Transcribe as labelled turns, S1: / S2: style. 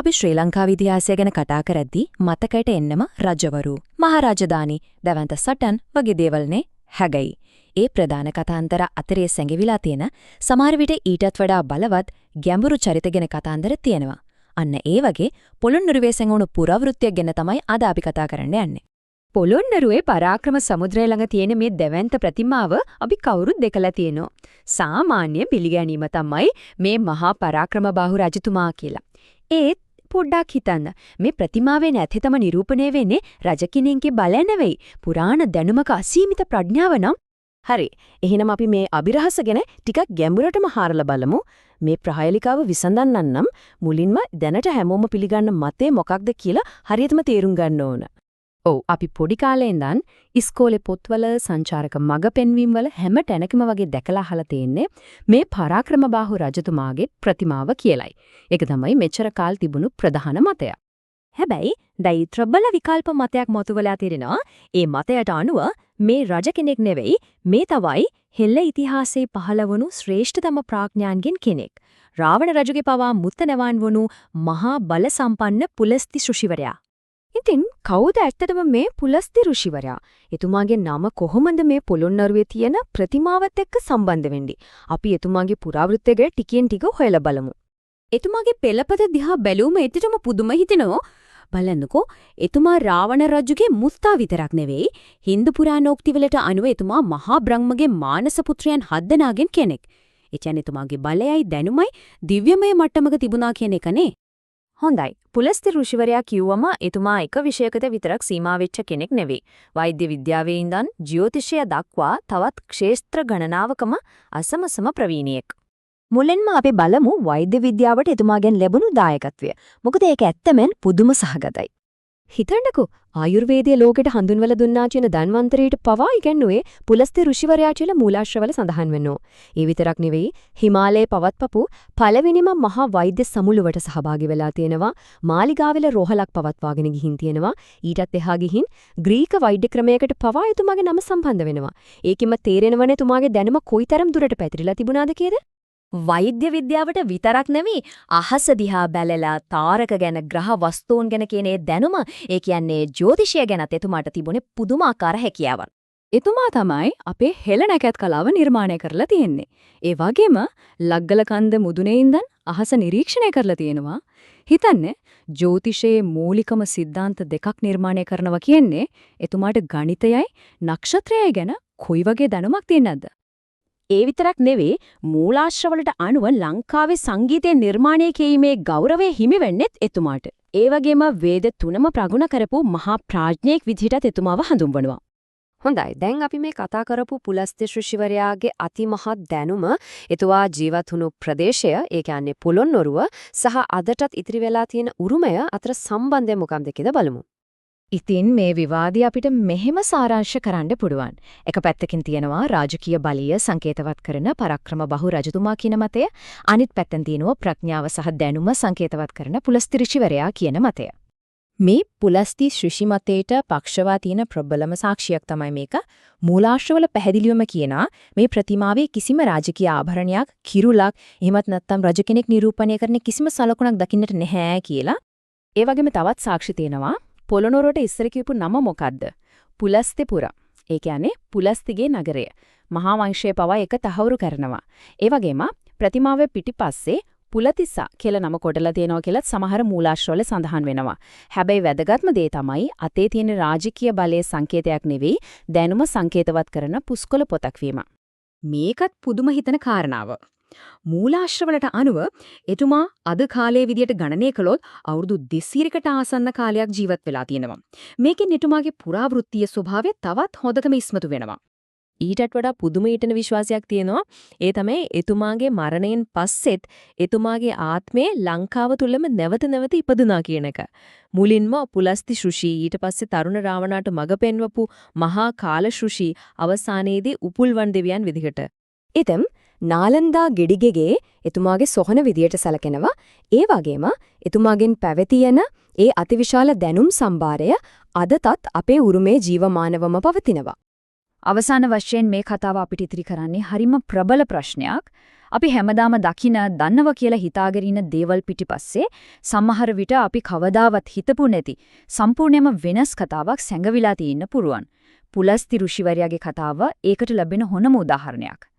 S1: අපි ශ්‍රී ලංකාවේ ඉතිහාසය ගැන කතා කරද්දී මතකයට එන්නම රජවරු, මහරජධානි, දැවැන්ත සටන් වගේ දේවල්නේ හැගයි. ඒ ප්‍රධාන කතාන්තර අතරේ සැඟවිලා තියෙන සමහර විට ඊටත් වඩා බලවත් ගැඹුරු චරිත ගැන කතාන්තර තියෙනවා. අන්න ඒ වගේ පොළොන්නරුවේ සැඟවුණු පුරාවෘත්තියක් ගැන තමයි අද අපි කතා කරන්න යන්නේ.
S2: පොළොන්නරුවේ පරාක්‍රම සමුද්‍රය ළඟ තියෙන මේ දැවැන්ත ප්‍රතිමාව අපි කවුරුත් දැකලා තියෙනවා. සාමාන්‍ය පිළිගැනීම තමයි මේ මහා පරාක්‍රමබාහු රජතුමා කියලා. ඒත් පොඩ්ඩක් හිතන්න මේ ප්‍රතිමාවේ නැතිතම නිරූපණය වෙන්නේ රජ කෙනෙක්ගේ බලය නෙවෙයි පුරාණ දැනුමක අසීමිත ප්‍රඥාව නම්.
S3: හරි. එහෙනම් අපි මේ අභිරහස ගැන ටිකක් ගැඹුරටම හාරලා බලමු. මේ ප්‍රහායලිකාව විසඳන්න නම් මුලින්ම දැනට හැමෝම පිළිගන්න මතේ මොකක්ද කියලා හරියටම තේරුම් ගන්න ඕන.
S2: ඔව් අපි පොඩි කාලේ ඉඳන් ඉස්කෝලේ පොත්වල සංචාරක මග පෙන්වීම් වල හැම තැනකම වගේ දැකලා අහලා තියෙන්නේ මේ පරාක්‍රමබාහු රජතුමාගේ ප්‍රතිමාව කියලයි. ඒක තමයි මෙච්චර කාල තිබුණු ප්‍රධාන මතය.
S1: හැබැයි දැයි ත්‍රබල විකල්ප මතයක් මතුවලා තිරෙනවා. ඒ මතයට අනුව මේ රජ කෙනෙක් නෙවෙයි මේ තවයි හෙල්ල ඉතිහාසයේ පහළ වුණු ශ්‍රේෂ්ඨතම ප්‍රඥාන්ගෙන් කෙනෙක්. රාවණ රජුගේ පවා මුත්තනවන් වුණු මහා බල සම්පන්න පුලස්ති ඍෂිවරයා.
S2: ඉතින් කවුද ඇත්තටම මේ පුලස්ති ඍෂිවරයා? එතුමාගේ නම කොහොමද මේ පොළොන්නරුවේ තියෙන ප්‍රතිමාවත් එක්ක සම්බන්ධ වෙන්නේ? අපි එතුමාගේ පුරාවෘත්තය ගැන ටිකෙන් ටික හොයලා බලමු.
S1: එතුමාගේ පෙළපත දිහා බැලුවම එතටම පුදුම හිතෙනවා. බලන්නකෝ එතුමා රාවණ රජුගේ මුත්තා විතරක් නෙවෙයි හින්දු පුරාණෝක්තිවලට අනුව එතුමා මහා බ්‍රහ්මගේ මානස පුත්‍රයන් 7 දෙනාගෙන් කෙනෙක්. ඒ කියන්නේ එතුමාගේ බලයයි දැනුමයි දිව්‍යමය මට්ටමක තිබුණා කියන එකනේ.
S2: හොඳයි. පුලස්ති ඍෂිවරයා කිව්වම එතුමා එක විෂයකට විතරක් සීමා වෙච්ච කෙනෙක් නෙවෙයි. වෛද්‍ය විද්‍යාවේ ඉඳන් ජ්‍යොතිෂය දක්වා තවත් ක්ෂේත්‍ර ගණනාවකම අසමසම ප්‍රවීණියෙක්.
S3: මුලින්ම අපි බලමු වෛද්‍ය විද්‍යාවට එතුමාගෙන් ලැබුණු දායකත්වය. මොකද ඒක ඇත්තමෙන් පුදුම සහගතයි.
S2: හිතන්නකෝ ආයුර්වේදයේ ලෝකෙට හඳුන්වලා දුන්නා කියන ධන්වන්තරයට පවා ඉගෙනුවේ පුලස්ති ඍෂිවරයා කියලා මූලාශ්‍රවල සඳහන් වෙනවා. ඒ විතරක් නෙවෙයි හිමාලයේ පවත්පපු පළවෙනිම මහා වෛද්‍ය සමුළුවට සහභාගී වෙලා තියෙනවා. මාලිගාවෙල රෝහලක් පවත්වාගෙන ගිහින් තියෙනවා. ඊටත් එහා ගිහින් ග්‍රීක වෛද්‍ය ක්‍රමයකට පවා එතුමාගේ නම සම්බන්ධ වෙනවා. ඒකෙම තේරෙනවනේ එතුමාගේ දැනුම කොයිතරම් දුරට පැතිරිලා තිබුණාද කියලා.
S1: වෛද්‍ය විද්‍යාවට විතරක් නෙවෙයි අහස දිහා බැලලා තාරක ගැන ග්‍රහ වස්තුන් ගැන කියන දැනුම ඒ කියන්නේ ජ්‍යොතිෂය ගැනත් එතුමාට තිබුණේ පුදුමාකාර හැකියාවක්.
S2: එතුමා තමයි අපේ හෙළ නැකත් කලාව නිර්මාණය කරලා තියෙන්නේ. ඒ වගේම ලග්ගල කන්ද මුදුනේ ඉඳන් අහස නිරීක්ෂණය කරලා තියෙනවා. හිතන්නේ ජ්‍යොතිෂයේ මූලිකම સિદ્ધාන්ත දෙකක් නිර්මාණය කරනවා කියන්නේ එතුමාට ගණිතයයි නක්ෂත්‍රයයි ගැන කොයි වගේ දැනුමක් තියෙනවද?
S3: ඒ විතරක් නෙවෙයි මූලාශ්‍රවලට අනුව ලංකාවේ සංගීතය නිර්මාණය කිරීමේ ගෞරවය හිමි වෙන්නේත් එතුමාට. ඒ වගේම වේද තුනම ප්‍රගුණ කරපු මහා ප්‍රඥෙක් විදිහට එතුමාව හඳුන්වනවා.
S2: හොඳයි. දැන් අපි මේ කතා කරපු පුලස්ති ඍෂිවරයාගේ අතිමහත් දැනුම එතුමා ජීවත් වුණු ප්‍රදේශය, ඒ කියන්නේ පොළොන්නරුව සහ අදටත් ඉතිරි වෙලා තියෙන උරුමය අතර සම්බන්ධය මොකක්ද කියලා බලමු.
S1: ඉතින් මේ විවාදය අපිට මෙහෙම සාරාංශ කරන්න පුළුවන්. එක පැත්තකින් තියෙනවා රාජකීය බලය සංකේතවත් කරන පරාක්‍රමබාහු රජතුමා කියන මතය. අනිත් පැත්තෙන් තියෙනවා ප්‍රඥාව සහ දැනුම සංකේතවත් කරන පුලස්ති ඍෂිවරයා කියන මතය. මේ පුලස්ති ඍෂි මතයට පක්ෂවා තියෙන ප්‍රබලම සාක්ෂියක් තමයි මේක. මූලාශ්‍රවල පැහැදිලිවම කියනවා මේ ප්‍රතිමාවේ කිසිම රාජකීය ආභරණයක්, කිරුලක්, එහෙමත් නැත්නම් රජ කෙනෙක් නිරූපණය කරන කිසිම සලකුණක් දකින්නට නැහැ කියලා. ඒ වගේම තවත් සාක්ෂි තියෙනවා. පොළොන්නරුවට ඉස්සර කියපු නම මොකද්ද? පුලස්තිපුර. ඒ කියන්නේ පුලස්තිගේ නගරය. මහා වංශයේ පවා එක තහවුරු කරනවා. ඒ වගේම ප්‍රතිමාවේ පිටිපස්සේ පුලතිස්සා කියලා නම කොටලා තියෙනවා කියලා සමහර මූලාශ්‍රවල සඳහන් වෙනවා. හැබැයි වැදගත්ම දේ තමයි අතේ තියෙන රාජකීය බලයේ සංකේතයක් නෙවෙයි දැනුම සංකේතවත් කරන පුස්කොළ පොතක් වීම. මේකත් පුදුම හිතන කාරණාව. මූලාශ්‍රවලට අනුව එතුමා අද කාලයේ විදියට ගණනය කළොත් අවුරුදු 200කට ආසන්න කාලයක් ජීවත් වෙලා තියෙනවා. මේකෙන් එතුමාගේ පුරාවෘත්තීය ස්වභාවය තවත් හොඳටම ඉස්මතු වෙනවා. ඊටත් වඩා පුදුම ඊටන විශ්වාසයක් තියෙනවා. ඒ තමයි එතුමාගේ මරණයෙන් පස්සෙත් එතුමාගේ ආත්මය ලංකාව තුලම නැවත නැවත ඉපදුනා කියන එක. මුලින්ම පුලස්ති ඍෂි ඊට පස්සේ තරුණ රාවණාට මඟ පෙන්වපු මහා කාල ඍෂි අවසානයේදී උපුල්වන් දෙවියන් විදිහට.
S2: ඉතින් නාලන්දා ගෙඩිගෙගේ එතුමාගේ සොහන විදියට සැලකෙනවා. ඒ වගේම එතුමාගෙන් පැවතියන ඒ අතිවිශාල දැනුම් සම්භාරය අදටත් අපේ උරුමේ ජීවමානවම පවතිනවා.
S1: අවසාන වශයෙන් මේ කතාව අපිට ඉතිරි කරන්නේ හරිම ප්‍රබල ප්‍රශ්නයක්. අපි හැමදාම දකින දන්නව කියලා හිතාගෙන ඉන්න දේවල් පිටිපස්සේ සමහර විට අපි කවදාවත් හිතපු නැති සම්පූර්ණයෙන්ම වෙනස් කතාවක් සැඟවිලා තියෙන්න පුරුවන්. පුලස්ති ඍෂිවරයාගේ කතාව ඒකට ලැබෙන හොඳම උදාහරණයක්.